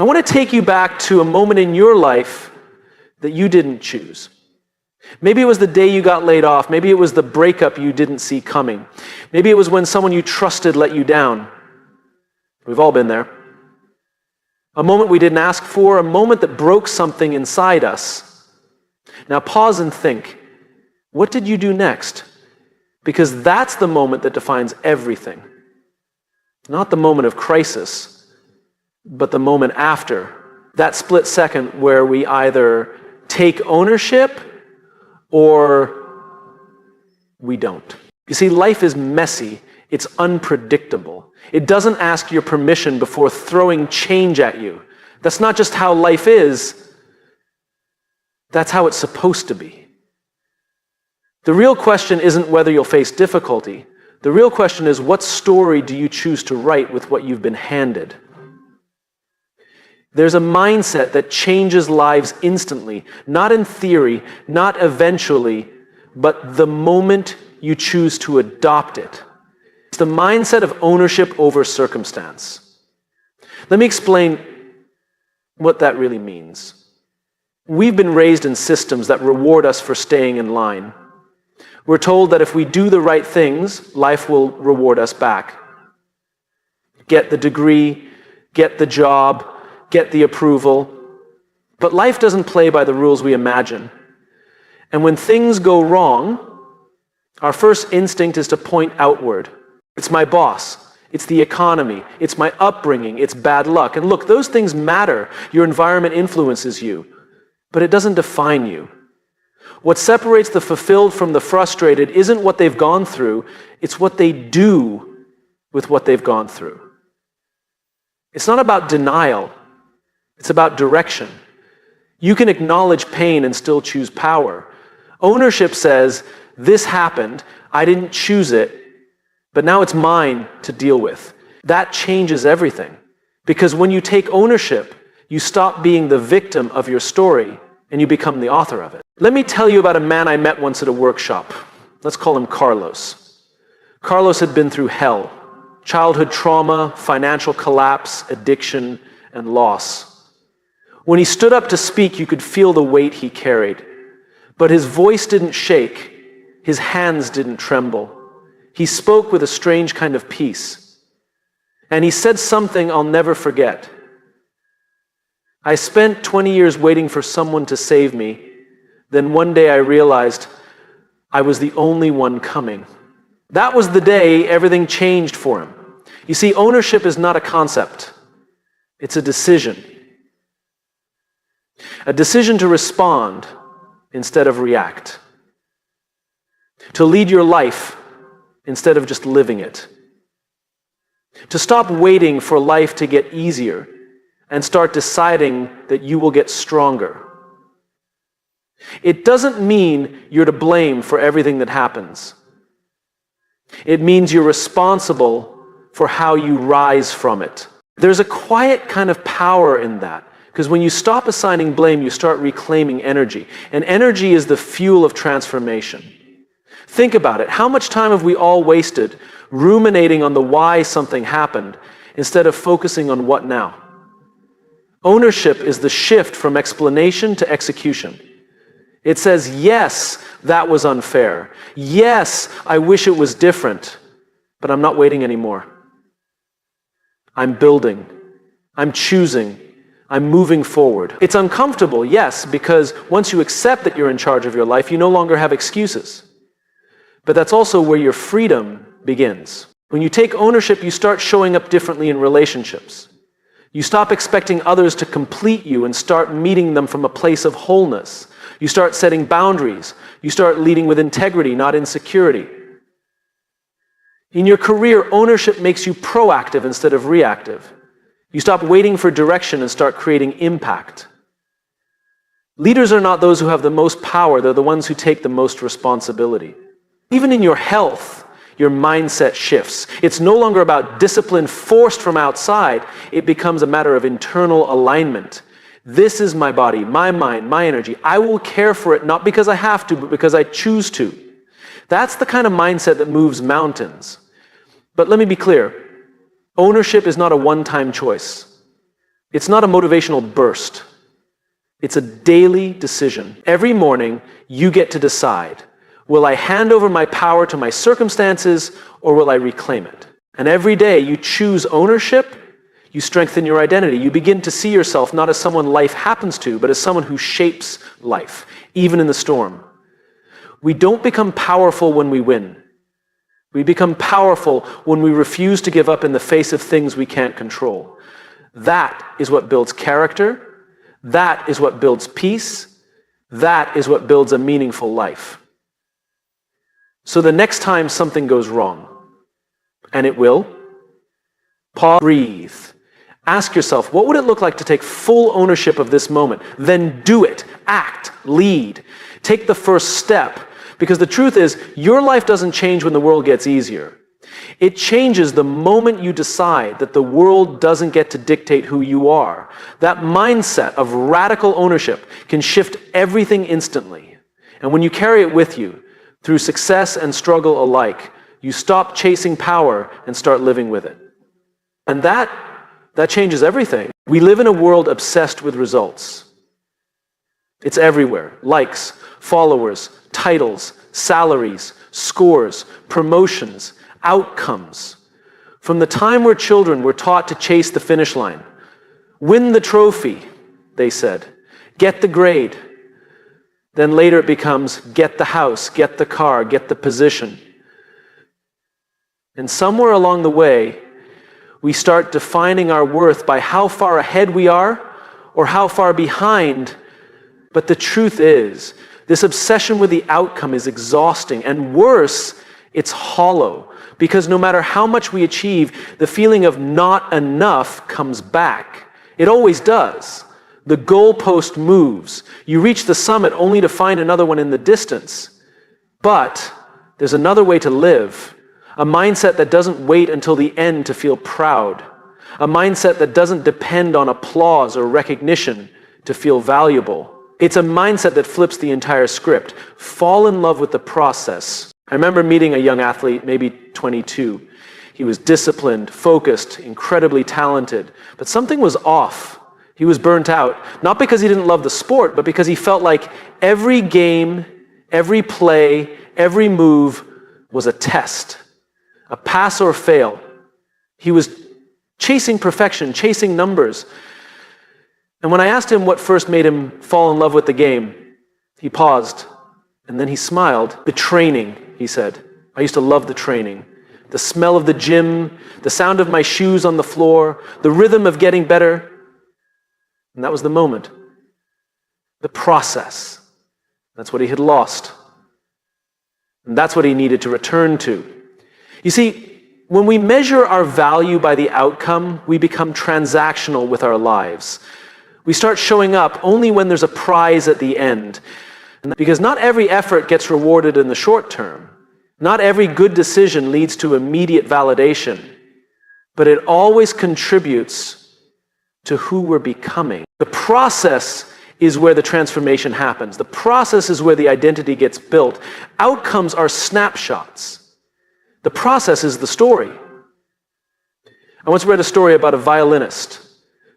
I want to take you back to a moment in your life that you didn't choose. Maybe it was the day you got laid off. Maybe it was the breakup you didn't see coming. Maybe it was when someone you trusted let you down. We've all been there. A moment we didn't ask for, a moment that broke something inside us. Now pause and think, what did you do next? Because that's the moment that defines everything. Not the moment of crisis, but the moment after. That split second where we either take ownership or we don't. You see, life is messy. It's unpredictable. It doesn't ask your permission before throwing change at you. That's not just how life is. That's how it's supposed to be. The real question isn't whether you'll face difficulty. The real question is, what story do you choose to write with what you've been handed? There's a mindset that changes lives instantly, not in theory, not eventually, but the moment you choose to adopt it. It's the mindset of ownership over circumstance. Let me explain what that really means. We've been raised in systems that reward us for staying in line. We're told that if we do the right things, life will reward us back. Get the degree, get the job, get the approval. But life doesn't play by the rules we imagine. And when things go wrong, our first instinct is to point outward. It's my boss. It's the economy. It's my upbringing. It's bad luck. And look, those things matter. Your environment influences you. But it doesn't define you. What separates the fulfilled from the frustrated isn't what they've gone through. It's what they do with what they've gone through. It's not about denial. It's about direction. You can acknowledge pain and still choose power. Ownership says, this happened, I didn't choose it, but now it's mine to deal with. That changes everything. Because when you take ownership, you stop being the victim of your story and you become the author of it. Let me tell you about a man I met once at a workshop. Let's call him Carlos. Carlos had been through hell. Childhood trauma, financial collapse, addiction, and loss. When he stood up to speak, you could feel the weight he carried. But his voice didn't shake. His hands didn't tremble. He spoke with a strange kind of peace. And he said something I'll never forget. I spent 20 years waiting for someone to save me. Then one day I realized I was the only one coming. That was the day everything changed for him. You see, ownership is not a concept. It's a decision. A decision to respond instead of react. To lead your life instead of just living it. To stop waiting for life to get easier and start deciding that you will get stronger. It doesn't mean you're to blame for everything that happens. It means you're responsible for how you rise from it. There's a quiet kind of power in that, because when you stop assigning blame, you start reclaiming energy. And energy is the fuel of transformation. Think about it. How much time have we all wasted ruminating on the why something happened instead of focusing on what now? Ownership is the shift from explanation to execution. It says, yes, that was unfair. Yes, I wish it was different, but I'm not waiting anymore. I'm building. I'm choosing. I'm moving forward. It's uncomfortable, yes, because once you accept that you're in charge of your life, you no longer have excuses. But that's also where your freedom begins. When you take ownership, you start showing up differently in relationships. You stop expecting others to complete you and start meeting them from a place of wholeness. You start setting boundaries. You start leading with integrity, not insecurity. In your career, ownership makes you proactive instead of reactive. You stop waiting for direction and start creating impact. Leaders are not those who have the most power, they're the ones who take the most responsibility. Even in your health, your mindset shifts. It's no longer about discipline forced from outside. It becomes a matter of internal alignment. This is my body, my mind, my energy. I will care for it not because I have to, but because I choose to. That's the kind of mindset that moves mountains. But let me be clear. Ownership is not a one-time choice. It's not a motivational burst. It's a daily decision. Every morning, you get to decide, will I hand over my power to my circumstances or will I reclaim it? And every day you choose ownership, you strengthen your identity. You begin to see yourself not as someone life happens to, but as someone who shapes life, even in the storm. We don't become powerful when we win. We become powerful when we refuse to give up in the face of things we can't control. That is what builds character. That is what builds peace. That is what builds a meaningful life. So the next time something goes wrong, and it will, pause, breathe. Ask yourself, what would it look like to take full ownership of this moment? Then do it. Act. Lead. Take the first step. Because the truth is, your life doesn't change when the world gets easier. It changes the moment you decide that the world doesn't get to dictate who you are. That mindset of radical ownership can shift everything instantly. And when you carry it with you, through success and struggle alike, you stop chasing power and start living with it. And that changes everything. We live in a world obsessed with results. It's everywhere. Likes, followers, titles, salaries, scores, promotions, outcomes. From the time we're children, we're taught to chase the finish line. Win the trophy, they said. Get the grade. Then later it becomes get the house, get the car, get the position. And somewhere along the way, we start defining our worth by how far ahead we are or how far behind. But the truth is, this obsession with the outcome is exhausting, and worse, it's hollow. Because no matter how much we achieve, the feeling of not enough comes back. It always does. The goalpost moves. You reach the summit only to find another one in the distance. But there's another way to live. A mindset that doesn't wait until the end to feel proud. A mindset that doesn't depend on applause or recognition to feel valuable. It's a mindset that flips the entire script. Fall in love with the process. I remember meeting a young athlete, maybe 22. He was disciplined, focused, incredibly talented, but something was off. He was burnt out, not because he didn't love the sport, but because he felt like every game, every play, every move was a test, a pass or fail. He was chasing perfection, chasing numbers. And when I asked him what first made him fall in love with the game, he paused, and then he smiled. The training, he said. I used to love the training. The smell of the gym, the sound of my shoes on the floor, the rhythm of getting better. And that was the moment. The process. That's what he had lost. And that's what he needed to return to. You see, when we measure our value by the outcome, we become transactional with our lives. We start showing up only when there's a prize at the end. Because not every effort gets rewarded in the short term. Not every good decision leads to immediate validation. But it always contributes to who we're becoming. The process is where the transformation happens. The process is where the identity gets built. Outcomes are snapshots. The process is the story. I once read a story about a violinist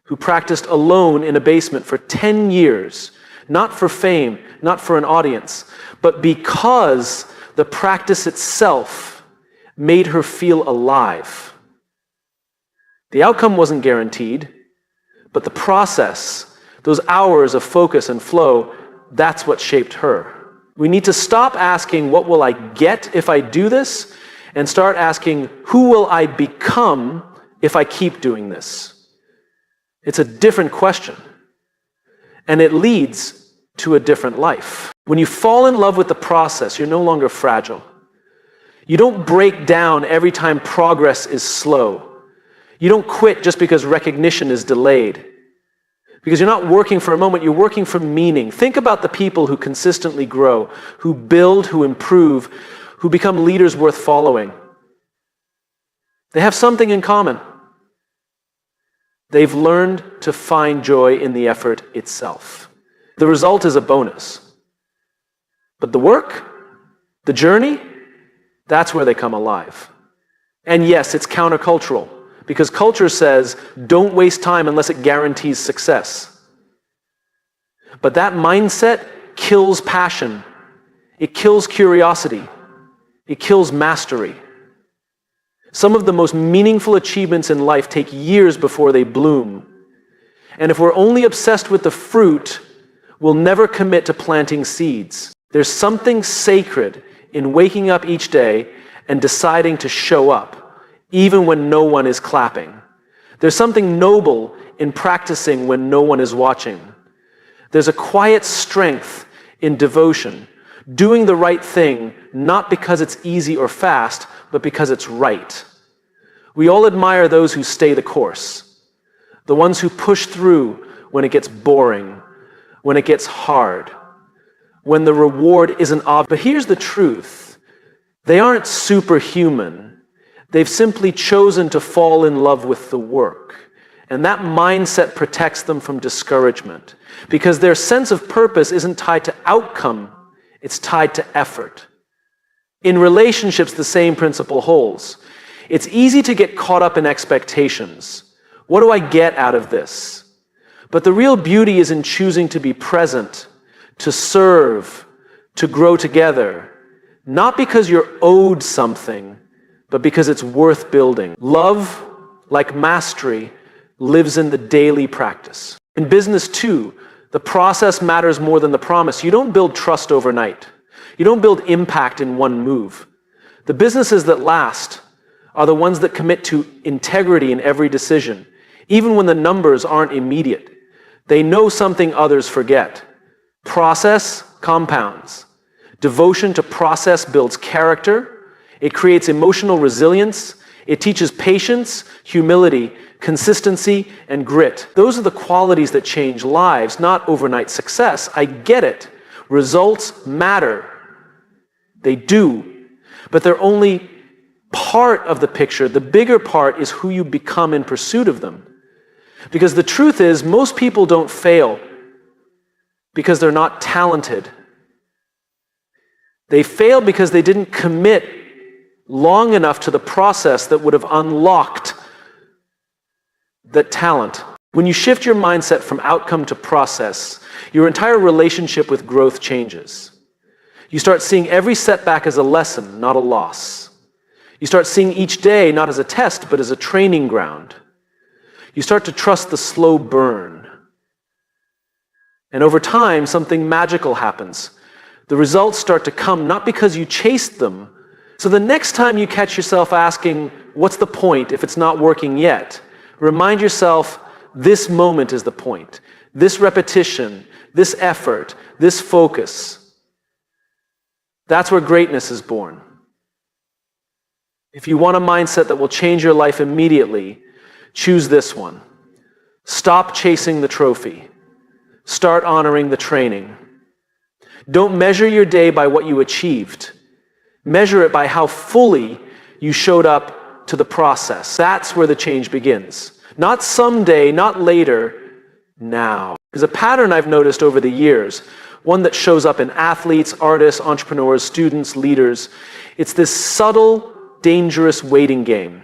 who practiced alone in a basement for 10 years, not for fame, not for an audience, but because the practice itself made her feel alive. The outcome wasn't guaranteed, but the process, those hours of focus and flow, that's what shaped her. We need to stop asking, what will I get if I do this? And start asking, who will I become if I keep doing this? It's a different question. And it leads to a different life. When you fall in love with the process, you're no longer fragile. You don't break down every time progress is slow. You don't quit just because recognition is delayed. Because you're not working for a moment, you're working for meaning. Think about the people who consistently grow, who build, who improve, who become leaders worth following. They have something in common. They've learned to find joy in the effort itself. The result is a bonus. But the work, the journey, that's where they come alive. And yes, it's countercultural. because culture says, don't waste time unless it guarantees success. But that mindset kills passion. It kills curiosity. It kills mastery. Some of the most meaningful achievements in life take years before they bloom. And if we're only obsessed with the fruit, we'll never commit to planting seeds. There's something sacred in waking up each day and deciding to show up, even when no one is clapping. There's something noble in practicing when no one is watching. There's a quiet strength in devotion, doing the right thing, not because it's easy or fast, but because it's right. We all admire those who stay the course, the ones who push through when it gets boring, when it gets hard, when the reward isn't obvious. But here's the truth. They aren't superhuman. They've simply chosen to fall in love with the work. And that mindset protects them from discouragement, because their sense of purpose isn't tied to outcome, it's tied to effort. In relationships, the same principle holds. It's easy to get caught up in expectations. What do I get out of this? But the real beauty is in choosing to be present, to serve, to grow together, not because you're owed something, but because it's worth building. Love, like mastery, lives in the daily practice. In business too, the process matters more than the promise. You don't build trust overnight. You don't build impact in one move. The businesses that last are the ones that commit to integrity in every decision, even when the numbers aren't immediate. They know something others forget. Process compounds. Devotion to process builds character. It creates emotional resilience. It teaches patience, humility, consistency, and grit. Those are the qualities that change lives, not overnight success. I get it. Results matter. They do. But they're only part of the picture. The bigger part is who you become in pursuit of them. Because the truth is, most people don't fail because they're not talented. They fail because they didn't commit long enough to the process that would have unlocked that talent. When you shift your mindset from outcome to process, your entire relationship with growth changes. You start seeing every setback as a lesson, not a loss. You start seeing each day not as a test, but as a training ground. You start to trust the slow burn. And over time, something magical happens. The results start to come not because you chased them. So the next time you catch yourself asking, what's the point if it's not working yet? Remind yourself, this moment is the point. This repetition, this effort, this focus. That's where greatness is born. If you want a mindset that will change your life immediately, choose this one. Stop chasing the trophy. Start honoring the training. Don't measure your day by what you achieved. Measure it by how fully you showed up to the process. That's where the change begins. Not someday, not later, now. There's a pattern I've noticed over the years, one that shows up in athletes, artists, entrepreneurs, students, leaders. It's this subtle, dangerous waiting game.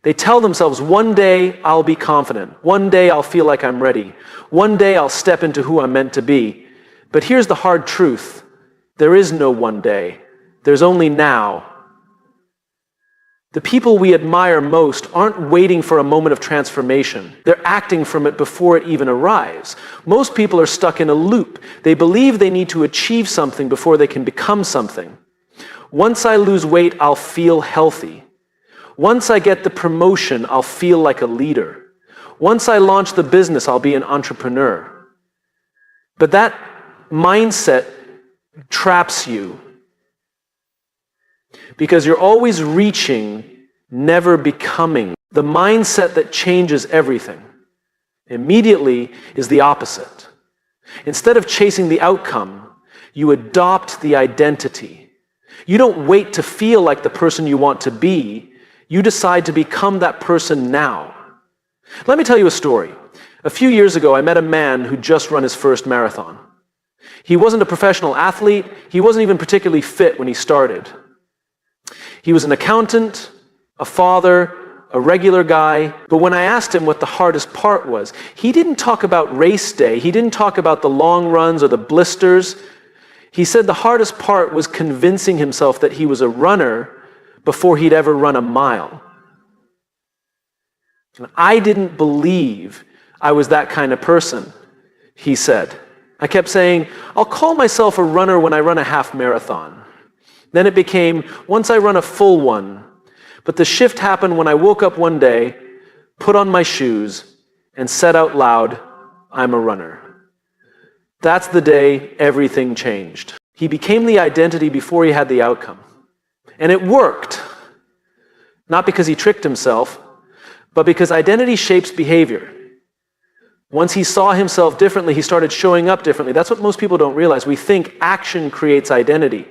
They tell themselves, one day I'll be confident. One day I'll feel like I'm ready. One day I'll step into who I'm meant to be. But here's the hard truth. There is no one day. There's only now. The people we admire most aren't waiting for a moment of transformation. They're acting from it before it even arrives. Most people are stuck in a loop. They believe they need to achieve something before they can become something. Once I lose weight, I'll feel healthy. Once I get the promotion, I'll feel like a leader. Once I launch the business, I'll be an entrepreneur. But that mindset traps you because you're always reaching, never becoming. The mindset that changes everything immediately is the opposite. Instead of chasing the outcome, you adopt the identity. You don't wait to feel like the person you want to be. You decide to become that person now. Let me tell you a story. A few years ago, I met a man who'd just run his first marathon. He wasn't a professional athlete. He wasn't even particularly fit when he started. He was an accountant, a father, a regular guy. But when I asked him what the hardest part was, he didn't talk about race day. He didn't talk about the long runs or the blisters. He said the hardest part was convincing himself that he was a runner before he'd ever run a mile. And I didn't believe I was that kind of person, he said. I kept saying, I'll call myself a runner when I run a half marathon. Then it became, once I run a full one. But the shift happened when I woke up one day, put on my shoes, and said out loud, I'm a runner. That's the day everything changed. He became the identity before he had the outcome. And it worked. Not because he tricked himself, but because identity shapes behavior. Once he saw himself differently, he started showing up differently. That's what most people don't realize. We think action creates identity,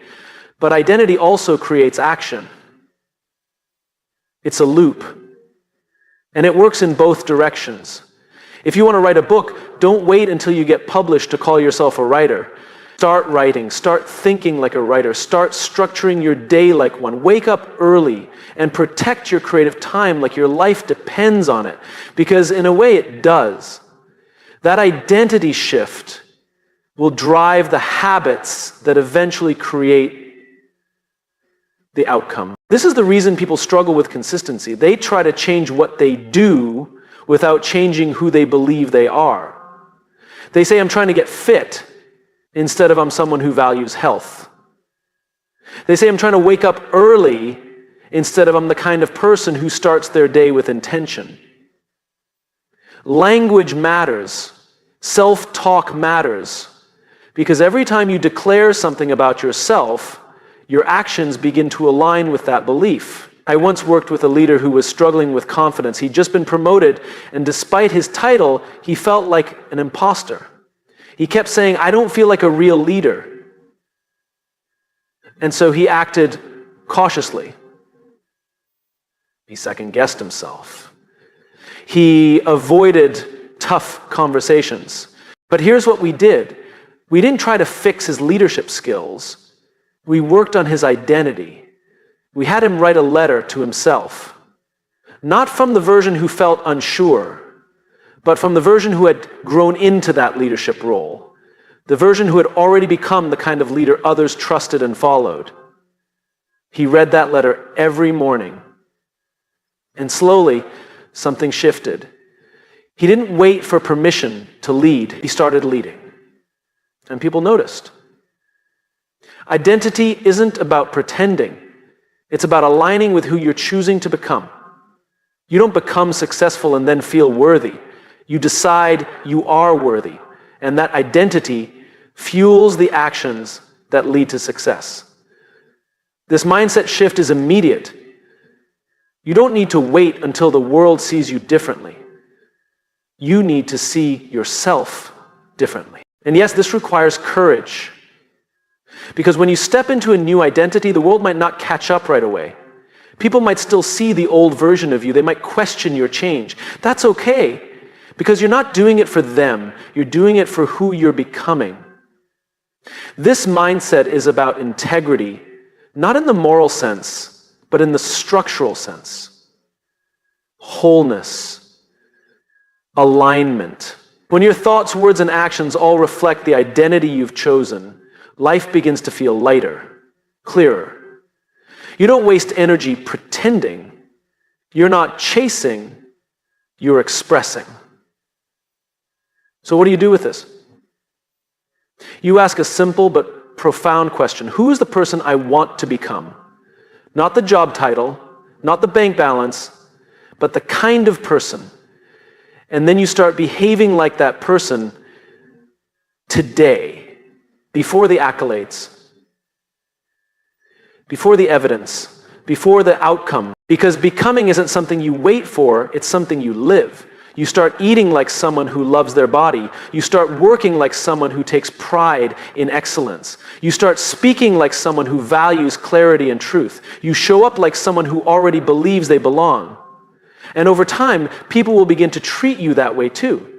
but identity also creates action. It's a loop, and it works in both directions. If you want to write a book, don't wait until you get published to call yourself a writer. Start writing, start thinking like a writer, start structuring your day like one. Wake up early and protect your creative time like your life depends on it, because in a way it does. That identity shift will drive the habits that eventually create the outcome. This is the reason people struggle with consistency. They try to change what they do without changing who they believe they are. They say, I'm trying to get fit, instead of I'm someone who values health. They say, I'm trying to wake up early, instead of I'm the kind of person who starts their day with intention. Language matters. Self-talk matters. Because every time you declare something about yourself, your actions begin to align with that belief. I once worked with a leader who was struggling with confidence. He'd just been promoted, and despite his title, he felt like an imposter. He kept saying, I don't feel like a real leader. And so he acted cautiously. He second-guessed himself. He avoided tough conversations. But here's what we did. We didn't try to fix his leadership skills. We worked on his identity. We had him write a letter to himself. Not from the version who felt unsure, but from the version who had grown into that leadership role. The version who had already become the kind of leader others trusted and followed. He read that letter every morning. And slowly, something shifted. He didn't wait for permission to lead. He started leading. And people noticed. Identity isn't about pretending. It's about aligning with who you're choosing to become. You don't become successful and then feel worthy. You decide you are worthy. And that identity fuels the actions that lead to success. This mindset shift is immediate. You don't need to wait until the world sees you differently. You need to see yourself differently. And yes, this requires courage. Because when you step into a new identity, the world might not catch up right away. People might still see the old version of you. They might question your change. That's okay, because you're not doing it for them. You're doing it for who you're becoming. This mindset is about integrity, not in the moral sense, but in the structural sense. Wholeness, alignment. When your thoughts, words, and actions all reflect the identity you've chosen, life begins to feel lighter, clearer. You don't waste energy pretending. You're not chasing, you're expressing. So what do you do with this? You ask a simple but profound question. Who is the person I want to become? Not the job title, not the bank balance, but the kind of person. And then you start behaving like that person today, before the accolades, before the evidence, before the outcome. Because becoming isn't something you wait for, it's something you live. You start eating like someone who loves their body. You start working like someone who takes pride in excellence. You start speaking like someone who values clarity and truth. You show up like someone who already believes they belong. And over time, people will begin to treat you that way too.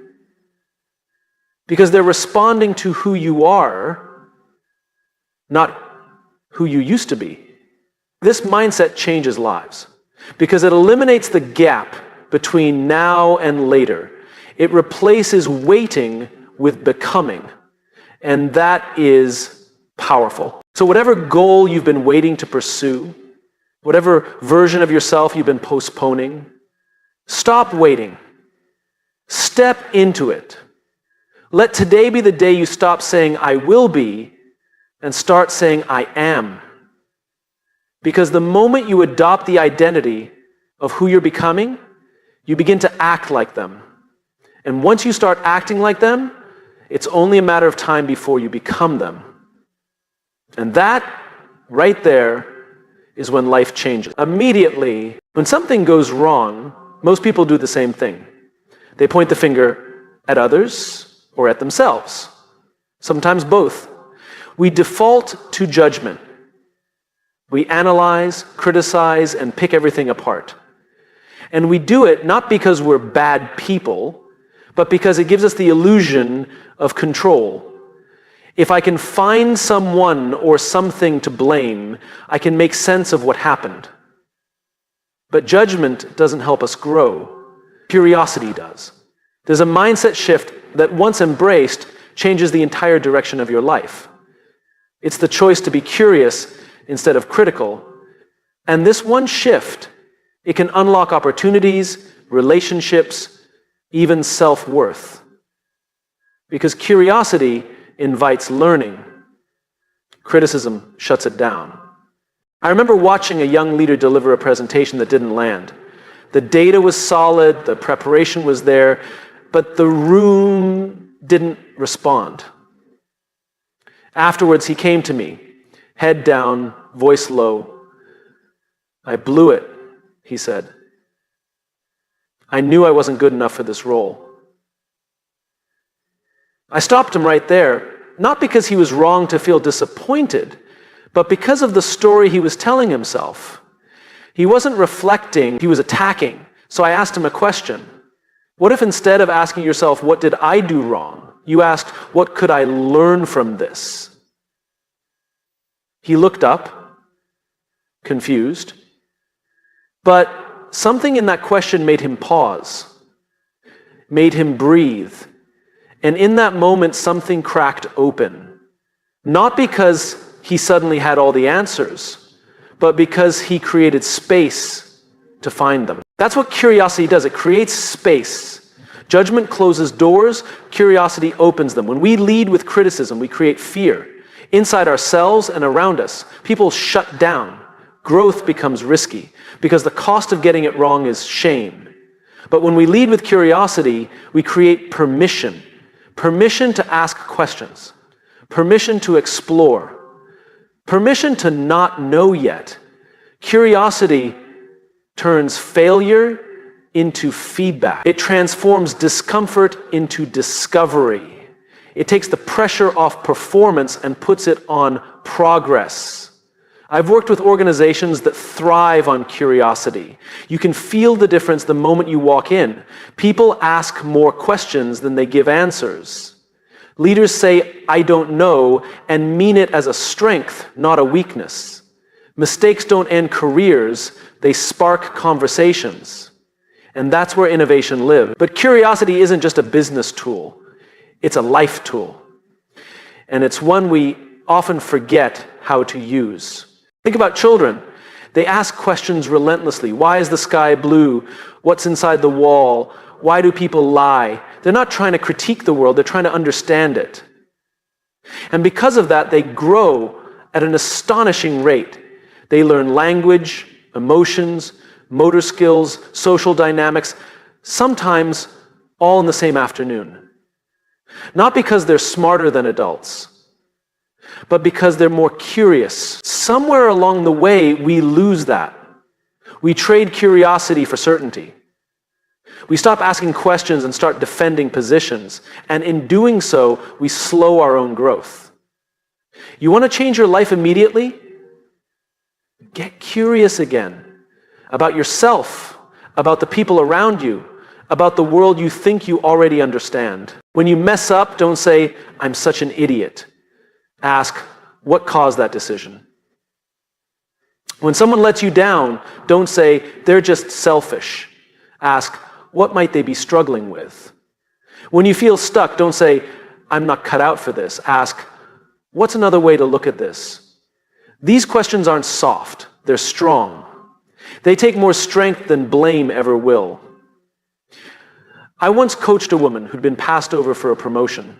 Because they're responding to who you are, not who you used to be. This mindset changes lives. because it eliminates the gap between now and later. It replaces waiting with becoming, and that is powerful. So whatever goal you've been waiting to pursue, whatever version of yourself you've been postponing, stop waiting. Step into it. Let today be the day you stop saying, I will be, and start saying, I am. Because the moment you adopt the identity of who you're becoming, you begin to act like them. And once you start acting like them, it's only a matter of time before you become them. And that, right there, is when life changes. Immediately, when something goes wrong, most people do the same thing. They point the finger at others or at themselves. Sometimes both. We default to judgment. We analyze, criticize, and pick everything apart. And we do it not because we're bad people, but because it gives us the illusion of control. If I can find someone or something to blame, I can make sense of what happened. But judgment doesn't help us grow. Curiosity does. There's a mindset shift that, once embraced, changes the entire direction of your life. It's the choice to be curious instead of critical. And this one shift, it can unlock opportunities, relationships, even self-worth. Because curiosity invites learning. Criticism shuts it down. I remember watching a young leader deliver a presentation that didn't land. The data was solid, the preparation was there, but the room didn't respond. Afterwards, he came to me, head down, voice low. I blew it, he said. I knew I wasn't good enough for this role. I stopped him right there, not because he was wrong to feel disappointed, but because of the story he was telling himself. He wasn't reflecting, he was attacking. So I asked him a question. What if instead of asking yourself, what did I do wrong, you asked, what could I learn from this? He looked up, confused, but something in that question made him pause, made him breathe. And in that moment, something cracked open. Not because he suddenly had all the answers, but because he created space to find them. That's what curiosity does. It creates space. Judgment closes doors, curiosity opens them. When we lead with criticism, we create fear. Inside ourselves and around us, people shut down. Growth becomes risky because the cost of getting it wrong is shame. But when we lead with curiosity, we create permission. Permission to ask questions. Permission to explore. Permission to not know yet. Curiosity turns failure into feedback. It transforms discomfort into discovery. It takes the pressure off performance and puts it on progress. I've worked with organizations that thrive on curiosity. You can feel the difference the moment you walk in. People ask more questions than they give answers. Leaders say, I don't know, and mean it as a strength, not a weakness. Mistakes don't end careers, they spark conversations. And that's where innovation lives. But curiosity isn't just a business tool, it's a life tool. And it's one we often forget how to use. Think about children. They ask questions relentlessly. Why is the sky blue? What's inside the wall? Why do people lie? They're not trying to critique the world, they're trying to understand it. And because of that, they grow at an astonishing rate. They learn language, emotions, motor skills, social dynamics, sometimes all in the same afternoon. Not because they're smarter than adults, but because they're more curious. Somewhere along the way, we lose that. We trade curiosity for certainty. We stop asking questions and start defending positions. And in doing so, we slow our own growth. You want to change your life immediately? Get curious again about yourself, about the people around you, about the world you think you already understand. When you mess up, don't say, I'm such an idiot. Ask, what caused that decision? When someone lets you down, don't say, they're just selfish. Ask, what might they be struggling with? When you feel stuck, don't say, I'm not cut out for this. Ask, what's another way to look at this? These questions aren't soft, they're strong. They take more strength than blame ever will. I once coached a woman who'd been passed over for a promotion.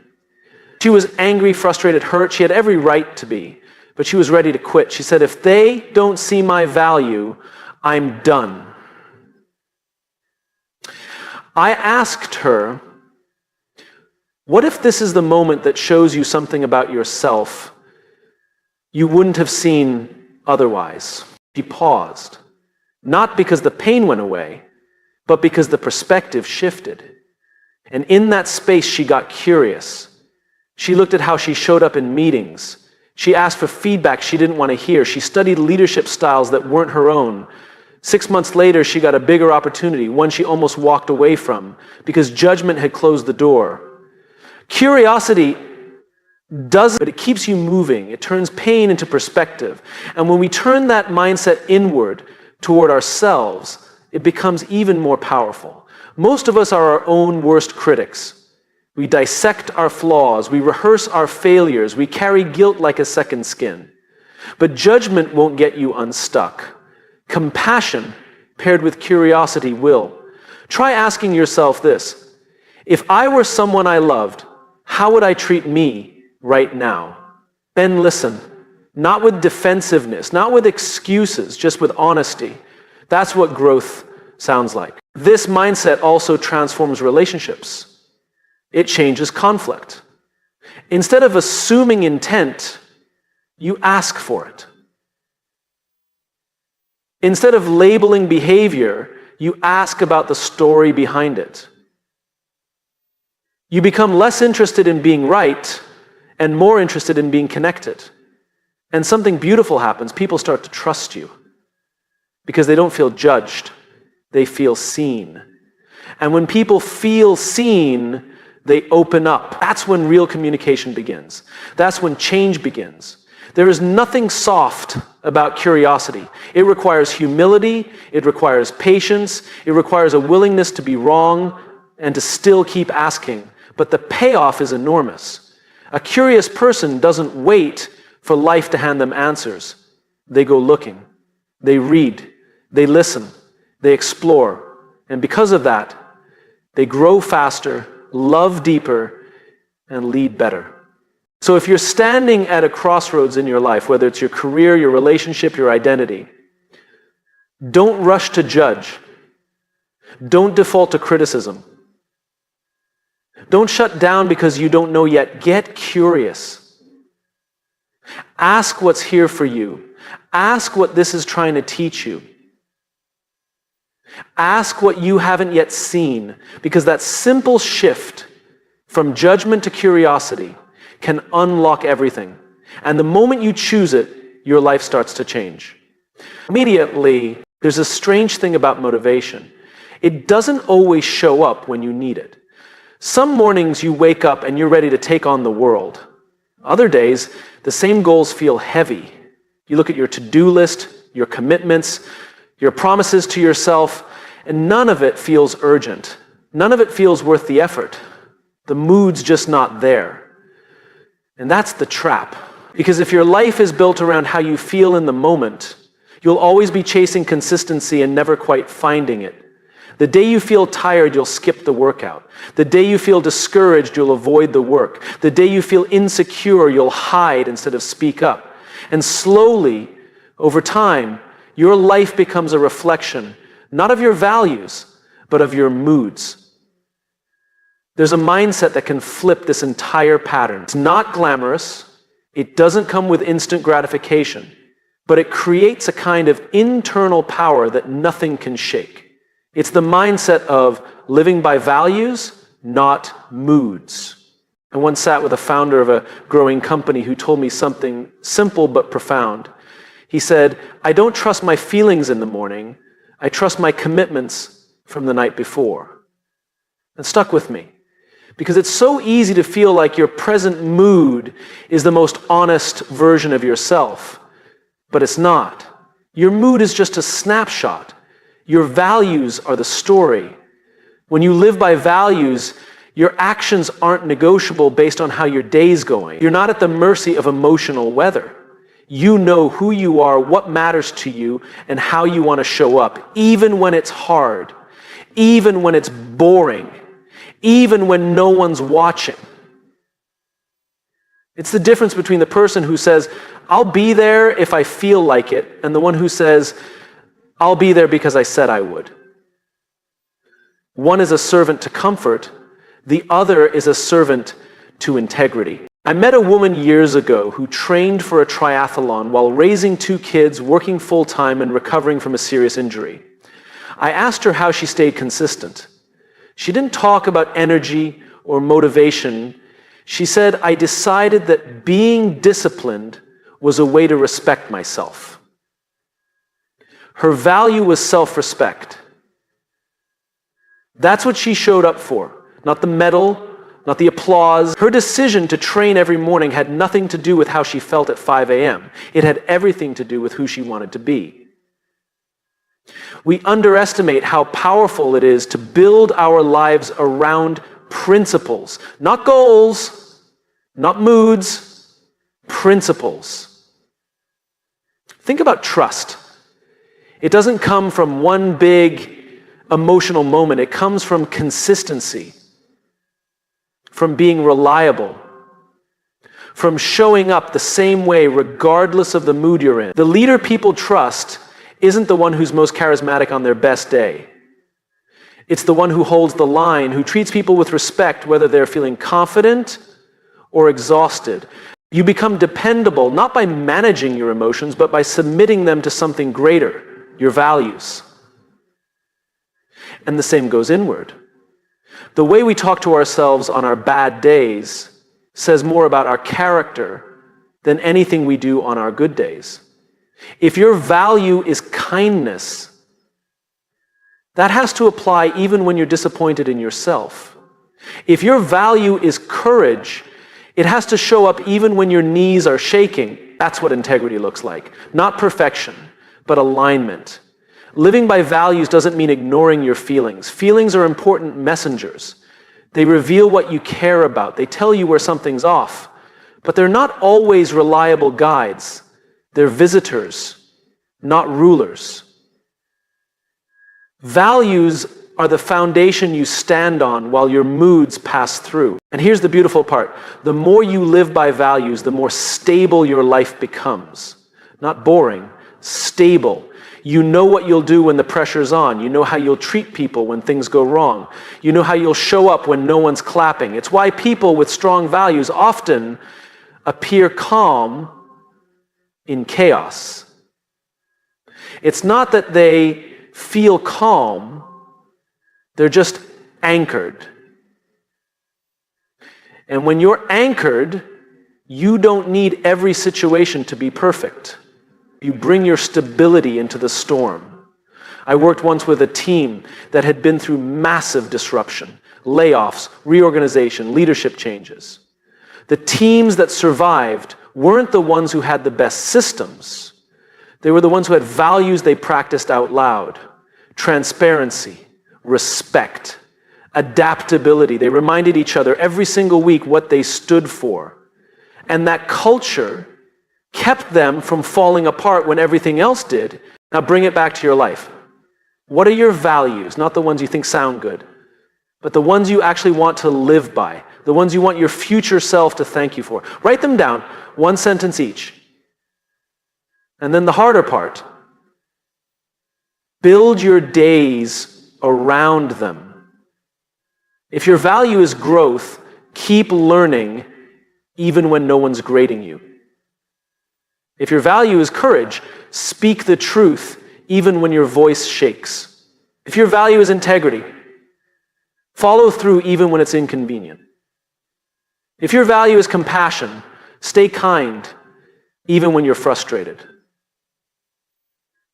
She was angry, frustrated, hurt. She had every right to be, but she was ready to quit. She said, if they don't see my value, I'm done. I asked her, what if this is the moment that shows you something about yourself you wouldn't have seen otherwise? She paused, not because the pain went away, but because the perspective shifted. And in that space, she got curious. She looked at how she showed up in meetings. She asked for feedback she didn't want to hear. She studied leadership styles that weren't her own. 6 months later, she got a bigger opportunity, one she almost walked away from, because judgment had closed the door. Curiosity does, but it keeps you moving. It turns pain into perspective. And when we turn that mindset inward toward ourselves, it becomes even more powerful. Most of us are our own worst critics. We dissect our flaws. We rehearse our failures. We carry guilt like a second skin. But judgment won't get you unstuck. Compassion paired with curiosity will. Try asking yourself this: if I were someone I loved, how would I treat me right now? Then listen, not with defensiveness, not with excuses, just with honesty. That's what growth sounds like. This mindset also transforms relationships. It changes conflict. Instead of assuming intent, you ask for it. Instead of labeling behavior, you ask about the story behind it. You become less interested in being right and more interested in being connected. And something beautiful happens. People start to trust you because they don't feel judged. They feel seen. And when people feel seen, they open up. That's when real communication begins. That's when change begins. There is nothing soft about curiosity. It requires humility. It requires patience. It requires a willingness to be wrong and to still keep asking. But the payoff is enormous. A curious person doesn't wait for life to hand them answers. They go looking. They read. They listen. They explore. And because of that, they grow faster, love deeper, and lead better. So if you're standing at a crossroads in your life, whether it's your career, your relationship, your identity, don't rush to judge. Don't default to criticism. Don't shut down because you don't know yet. Get curious. Ask what's here for you. Ask what this is trying to teach you. Ask what you haven't yet seen, because that simple shift from judgment to curiosity can unlock everything. And the moment you choose it, your life starts to change. Immediately, there's a strange thing about motivation. It doesn't always show up when you need it. Some mornings you wake up and you're ready to take on the world. Other days, the same goals feel heavy. You look at your to-do list, your commitments, your promises to yourself, and none of it feels urgent. None of it feels worth the effort. The mood's just not there. And that's the trap. Because if your life is built around how you feel in the moment, you'll always be chasing consistency and never quite finding it. The day you feel tired, you'll skip the workout. The day you feel discouraged, you'll avoid the work. The day you feel insecure, you'll hide instead of speak up. And slowly, over time, your life becomes a reflection, not of your values, but of your moods. There's a mindset that can flip this entire pattern. It's not glamorous. It doesn't come with instant gratification, but it creates a kind of internal power that nothing can shake. It's the mindset of living by values, not moods. I once sat with a founder of a growing company who told me something simple but profound. He said, I don't trust my feelings in the morning. I trust my commitments from the night before. It stuck with me. Because it's so easy to feel like your present mood is the most honest version of yourself. But it's not. Your mood is just a snapshot. Your values are the story. When you live by values, your actions aren't negotiable based on how your day's going. You're not at the mercy of emotional weather. You know who you are, what matters to you, and how you want to show up, even when it's hard, even when it's boring, even when no one's watching. It's the difference between the person who says, I'll be there if I feel like it, and the one who says, I'll be there because I said I would. One is a servant to comfort, the other is a servant to integrity. I met a woman years ago who trained for a triathlon while raising 2 kids, working full-time, and recovering from a serious injury. I asked her how she stayed consistent. She didn't talk about energy or motivation. She said, I decided that being disciplined was a way to respect myself. Her value was self-respect. That's what she showed up for. Not the medal, not the applause. Her decision to train every morning had nothing to do with how she felt at 5 a.m. It had everything to do with who she wanted to be. We underestimate how powerful it is to build our lives around principles, not goals, not moods, principles. Think about trust. It doesn't come from one big emotional moment. It comes from consistency, from being reliable, from showing up the same way regardless of the mood you're in. The leader people trust isn't the one who's most charismatic on their best day. It's the one who holds the line, who treats people with respect whether they're feeling confident or exhausted. You become dependable not by managing your emotions, but by submitting them to something greater, your values. And the same goes inward. The way we talk to ourselves on our bad days says more about our character than anything we do on our good days. If your value is kindness, that has to apply even when you're disappointed in yourself. If your value is courage, it has to show up even when your knees are shaking. That's what integrity looks like. Not perfection, but alignment. Living by values doesn't mean ignoring your feelings. Feelings are important messengers. They reveal what you care about. They tell you where something's off. But they're not always reliable guides. They're visitors, not rulers. Values are the foundation you stand on while your moods pass through. And here's the beautiful part. The more you live by values, the more stable your life becomes. Not boring, stable. You know what you'll do when the pressure's on. You know how you'll treat people when things go wrong. You know how you'll show up when no one's clapping. It's why people with strong values often appear calm in chaos. It's not that they feel calm, they're just anchored. And when you're anchored, you don't need every situation to be perfect. You bring your stability into the storm. I worked once with a team that had been through massive disruption, layoffs, reorganization, leadership changes. The teams that survived weren't the ones who had the best systems. They were the ones who had values they practiced out loud. Transparency, respect, adaptability. They reminded each other every single week what they stood for. And that culture kept them from falling apart when everything else did. Now bring it back to your life. What are your values? Not the ones you think sound good, but the ones you actually want to live by, the ones you want your future self to thank you for. Write them down, 1 sentence each. And then the harder part, build your days around them. If your value is growth, keep learning even when no one's grading you. If your value is courage, speak the truth even when your voice shakes. If your value is integrity, follow through even when it's inconvenient. If your value is compassion, stay kind even when you're frustrated.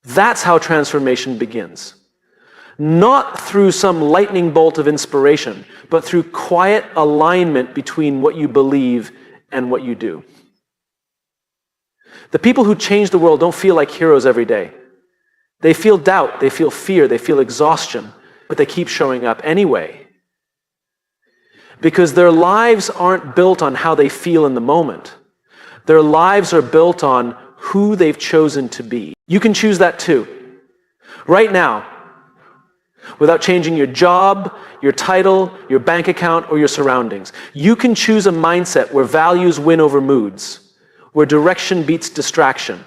That's how transformation begins. Not through some lightning bolt of inspiration, but through quiet alignment between what you believe and what you do. The people who change the world don't feel like heroes every day. They feel doubt, they feel fear, they feel exhaustion, but they keep showing up anyway. Because their lives aren't built on how they feel in the moment. Their lives are built on who they've chosen to be. You can choose that too. Right now, without changing your job, your title, your bank account, or your surroundings. You can choose a mindset where values win over moods, where direction beats distraction,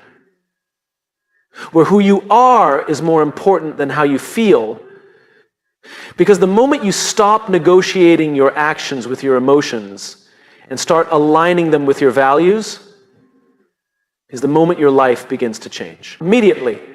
where who you are is more important than how you feel. Because the moment you stop negotiating your actions with your emotions and start aligning them with your values, is the moment your life begins to change. Immediately.